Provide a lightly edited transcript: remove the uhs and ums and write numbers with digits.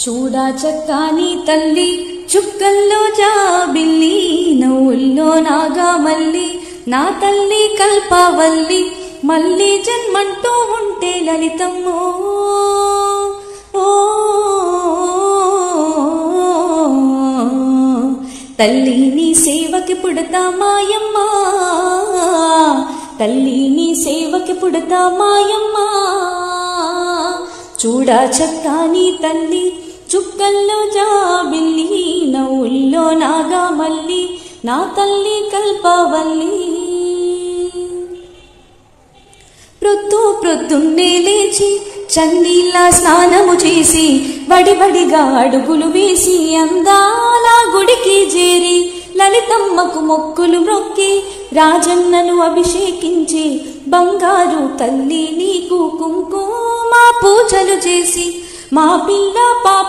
చూడా చక్కాని తల్లి చుక్కల్లో జాబిల్లి నవ్వుల్లో నాగామల్లి నా తల్లి కల్పవల్లి మళ్ళీ జన్మంటూ ఉంటే లలితమ్మో ఓ తల్లి నీ సేవకి పుడతా మాయమ్మ తల్లి నీ సేవకి పుడతా మాయమ్మ చూడా చక్కాని తల్లి చుక్కల్లో జాబిల్లి నవ్వుల్లో నాగామల్లి నా తల్లి కల్పవల్లి ప్రొద్దున్నే లేచి చన్నీళ్ళ స్నానము చేసి వడివడిగా అడుగులు వేసి అందాల గుడికి చేరి లలితమ్మకు మొక్కులు మొక్కి రాజన్నను అభిషేకించి బంగారు తల్లి నీకు కుంకుమ పూజలు చేసి మా పిల్ల పాప